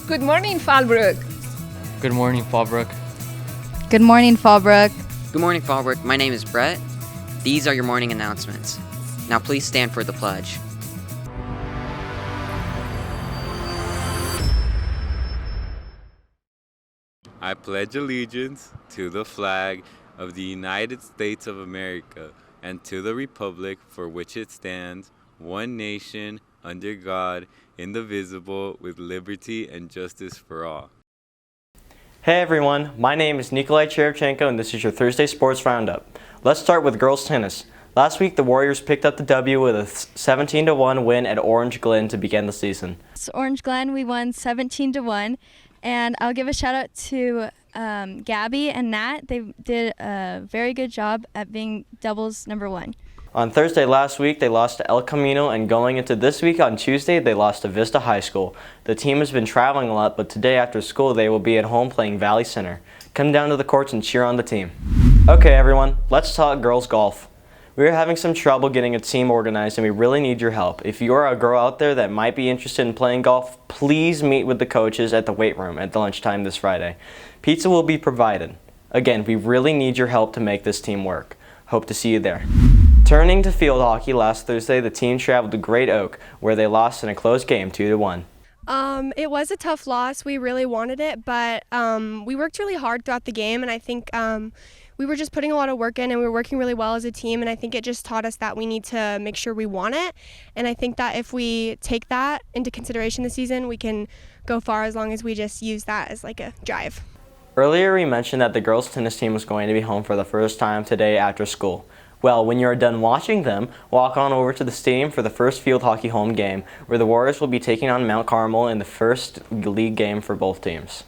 Good morning, Fallbrook. Good morning, Fallbrook. Good morning, Fallbrook. Good morning, Fallbrook. My name is Brett. These are your morning announcements. Now please stand for the pledge. I pledge allegiance to the flag of the United States of America and to the republic for which it stands, one nation, under God, indivisible, with liberty and justice for all. Hey everyone, my name is Nico Cherevchenko and this is your Thursday Sports Roundup. Let's start with girls tennis. Last week the Warriors picked up the W with a 17-1 win at Orange Glen to begin the season. So Orange Glen, we won 17-1, and I'll give a shout out to Gabby and Nat. They did a very good job at being doubles number one. On Thursday last week, they lost to El Camino, and going into this week on Tuesday, they lost to Vista High School. The team has been traveling a lot, but today after school, they will be at home playing Valley Center. Come down to the courts and cheer on the team. Okay, everyone, let's talk girls golf. We are having some trouble getting a team organized, and we really need your help. If you are a girl out there that might be interested in playing golf, please meet with the coaches at the weight room at lunchtime this Friday. Pizza will be provided. Again, we really need your help to make this team work. Hope to see you there. Turning to field hockey, last Thursday the team traveled to Great Oak, where they lost in a close game 2-1. It was a tough loss. We really wanted it, but we worked really hard throughout the game, and I think we were just putting a lot of work in, and we were working really well as a team, and I think it just taught us that we need to make sure we want it, and I think that if we take that into consideration this season, we can go far as long as we just use that as like a drive. Earlier we mentioned that the girls tennis team was going to be home for the first time today after school. Well, when you're done watching them, walk on over to the stadium for the first field hockey home game, where the Warriors will be taking on Mount Carmel in the first league game for both teams.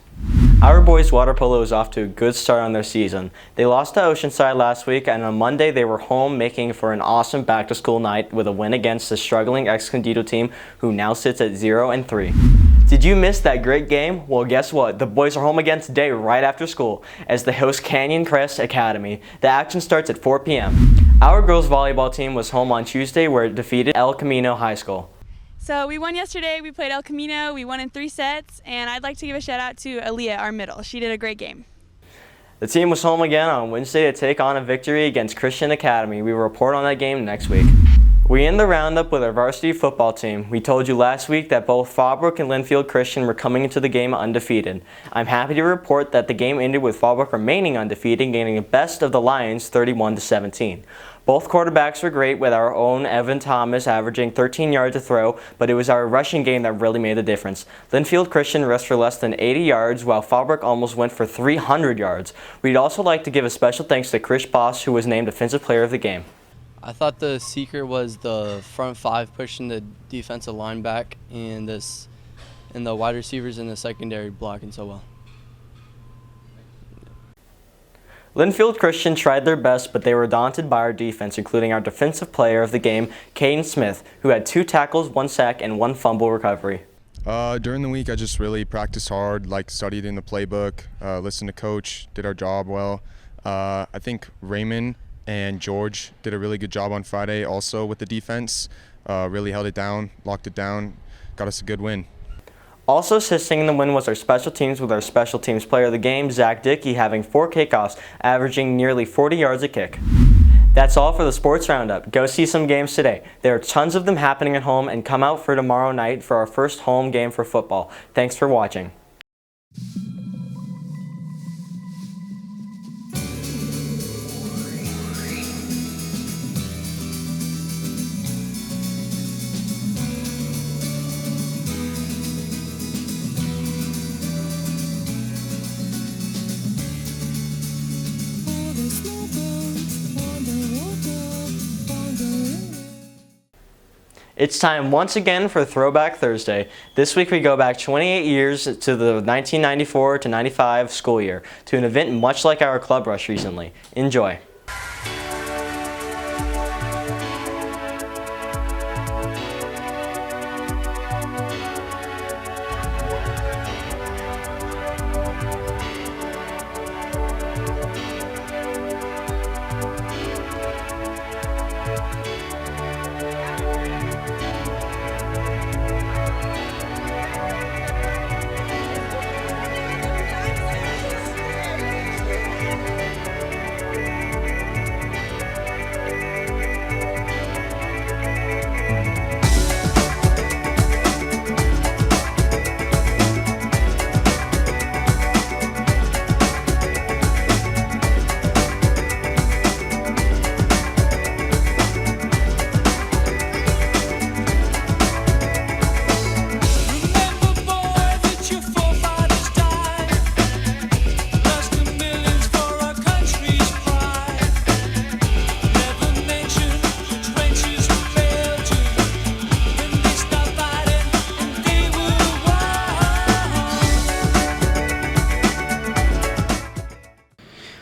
Our boys water polo is off to a good start on their season. They lost to Oceanside last week, and on Monday they were home making for an awesome back-to-school night with a win against the struggling Escondido team, who now sits at 0-3. Did you miss that great game? Well, guess what? The boys are home again today right after school as they host Canyon Crest Academy. The action starts at 4 p.m. Our girls volleyball team was home on Tuesday where it defeated El Camino High School. So we won yesterday. We played El Camino. We won in 3 sets, and I'd like to give a shout out to Aaliyah, our middle. She did a great game. The team was home again on Wednesday to take on a victory against Christian Academy. We will report on that game next week. We end the roundup with our varsity football team. We told you last week that both Fallbrook and Linfield Christian were coming into the game undefeated. I'm happy to report that the game ended with Fallbrook remaining undefeated, gaining the best of the Lions 31-17. Both quarterbacks were great, with our own Evan Thomas averaging 13 yards to throw, but it was our rushing game that really made the difference. Linfield Christian rushed for less than 80 yards, while Fallbrook almost went for 300 yards. We'd also like to give a special thanks to Chris Boss, who was named Defensive Player of the Game. I thought the secret was the front five pushing the defensive line back and the wide receivers in the secondary blocking so well. Linfield Christian tried their best, but they were daunted by our defense, including our defensive player of the game, Caden Smith, who had 2 tackles, 1 sack, and 1 fumble recovery. During the week, I just really practiced hard, studied in the playbook, listened to coach, did our job well. I think Raymond and George did a really good job on Friday also with the defense. Really held it down, locked it down, got us a good win. Also assisting in the win was our special teams, with our special teams player of the game, Zach Dickey, having 4 kickoffs, averaging nearly 40 yards a kick. That's all for the Sports Roundup. Go see some games today. There are tons of them happening at home, and come out for tomorrow night for our first home game for football. Thanks for watching. It's time once again for Throwback Thursday. This week we go back 28 years to the 1994 to 95 school year, to an event much like our club rush recently. Enjoy.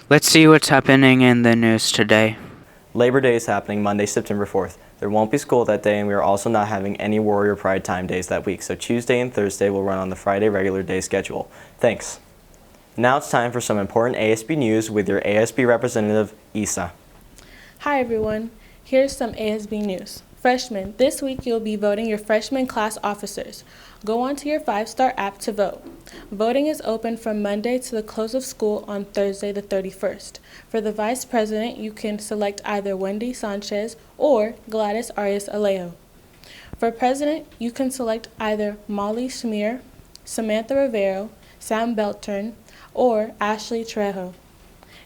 Let's see what's happening in the news today. Labor Day is happening Monday, September 4th. There won't be school that day, and we are also not having any Warrior Pride Time days that week, so Tuesday and Thursday will run on the Friday regular day schedule. Thanks. Now it's time for some important ASB news with your ASB representative, Isa. Hi everyone, here's some ASB news. Freshmen, this week you'll be voting your freshman class officers. Go onto your 5-Star app to vote. Voting is open from Monday to the close of school on Thursday the 31st. For the vice president, you can select either Wendy Sanchez or Gladys Arias Alejo. For president, you can select either Molly Schmier, Samantha Rivera, Sam Beltern, or Ashley Trejo.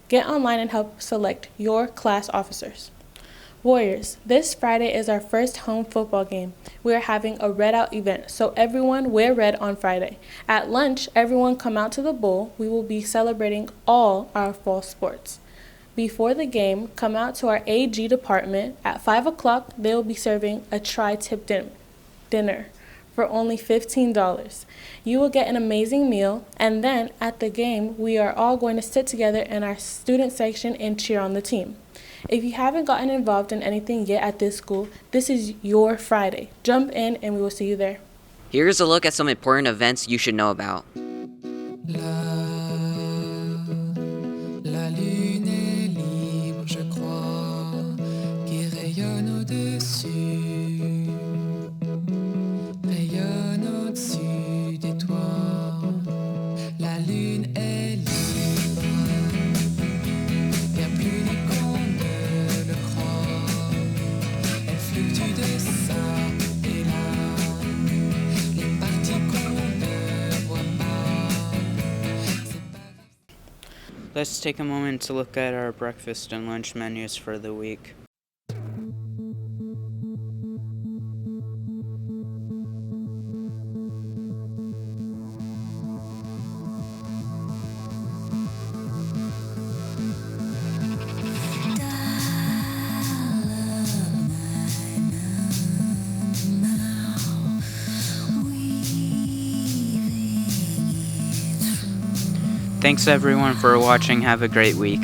Get online and help select your class officers. Warriors, this Friday is our first home football game. We are having a red out event, so everyone wear red on Friday. At lunch, everyone come out to the bowl. We will be celebrating all our fall sports. Before the game, come out to our AG department. At 5 o'clock, they will be serving a tri-tip dinner for only $15. You will get an amazing meal, and then at the game, we are all going to sit together in our student section and cheer on the team. If you haven't gotten involved in anything yet at this school, this is your Friday. Jump in and we will see you there. Here's a look at some important events you should know about. La lune est libre, je crois, qui rayonne au-dessus, rayonne au-dessus des toits. La lune est libre, bien plus libre qu'on ne le croit. Elle fluctue de ça et là, les parties qu'on ne voit pas. Let's take a moment to look at our breakfast and lunch menus for the week. Thanks everyone for watching. Have a great week.